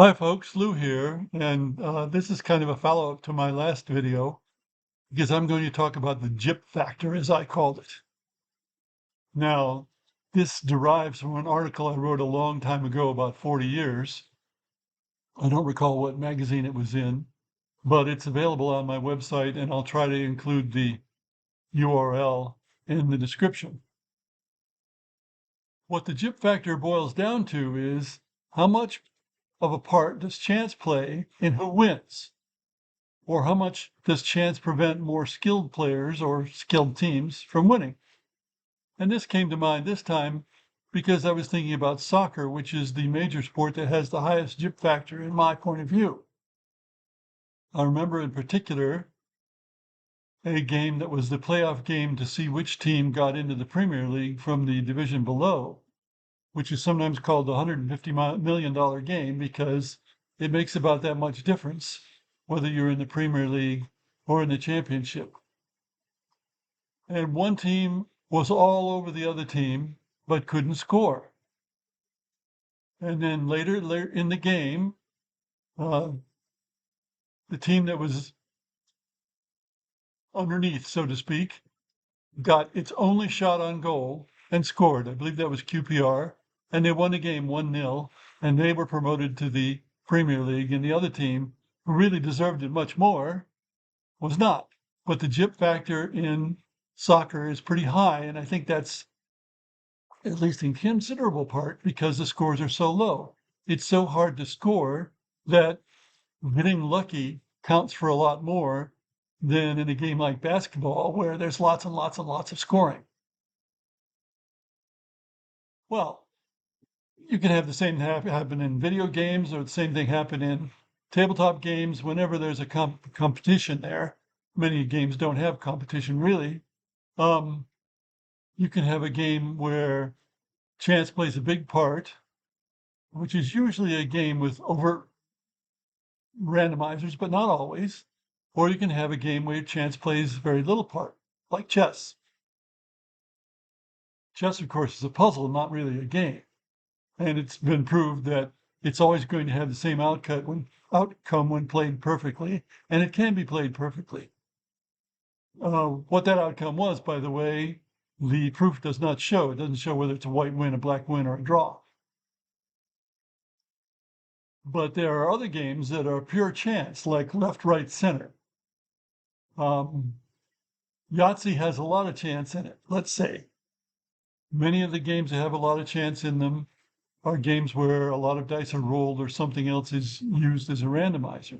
Hi folks, Lou here, and this is kind of a follow-up to my last video because I'm going to talk about the Gyp factor, as I called it. Now, this derives from an article I wrote a long time ago, about 40 years. I don't recall what magazine it was in, but it's available on my website, and I'll try to include the URL in the description. What the Gyp factor boils down to is how much of a part does chance play in who wins? Or how much does chance prevent more skilled players or skilled teams from winning? And this came to mind this time because I was thinking about soccer, which is the major sport that has the highest Gyp factor in my point of view. I remember in particular a game that was the playoff game to see which team got into the Premier League from the division below, which is sometimes called the $150 million game because it makes about that much difference whether you're in the Premier League or in the championship. And one team was all over the other team, but couldn't score. And then later in the game, the team that was underneath, so to speak, got its only shot on goal and scored. I believe that was QPR, and they won the game 1-0, and they were promoted to the Premier League. And the other team, who really deserved it much more, was not. But the Gyp factor in soccer is pretty high, and I think that's at least in considerable part because the scores are so low. It's so hard to score that getting lucky counts for a lot more than in a game like basketball where there's lots and lots and lots of scoring. Well, you can have the same happen in video games, or the same thing happen in tabletop games. Whenever there's a competition there, many games don't have competition really. You can have a game where chance plays a big part, which is usually a game with overt randomizers, but not always. Or you can have a game where chance plays very little part, like chess. Chess, of course, is a puzzle, not really a game. And it's been proved that it's always going to have the same outcome when played perfectly, and it can be played perfectly. What that outcome was, by the way, the proof does not show. It doesn't show whether it's a white win, a black win, or a draw. But there are other games that are pure chance, like left, right, center. Yahtzee has a lot of chance in it, let's say. Many of the games that have a lot of chance in them are games where a lot of dice are rolled or something else is used as a randomizer.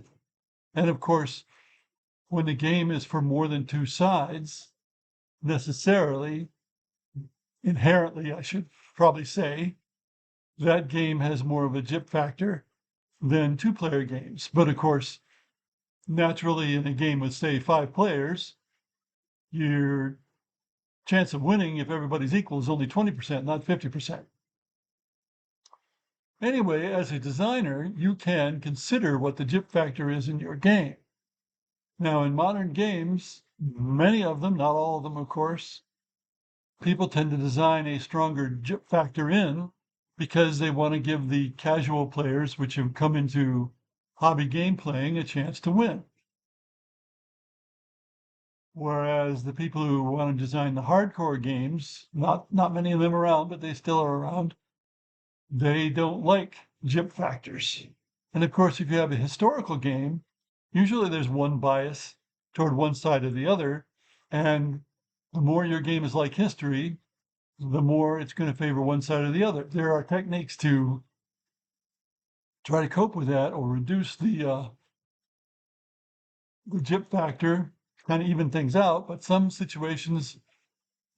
And of course, when the game is for more than two sides, necessarily, inherently, I should probably say, that game has more of a Gyp factor than two-player games. But of course, naturally, in a game with, say, 5 players, your chance of winning, if everybody's equal, is only 20%, not 50%. Anyway, as a designer, you can consider what the Gyp factor is in your game. Now, in modern games, many of them, not all of them, of course, people tend to design a stronger Gyp factor in because they want to give the casual players, which have come into hobby game playing, a chance to win. Whereas the people who want to design the hardcore games, not many of them around, but they still are around, they don't like Gyp factors. And of course, if you have a historical game, usually there's one bias toward one side or the other. And the more your game is like history, the more it's going to favor one side or the other. There are techniques to try to cope with that or reduce the Gyp factor, kind of even things out. But some situations,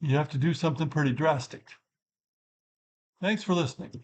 you have to do something pretty drastic. Thanks for listening.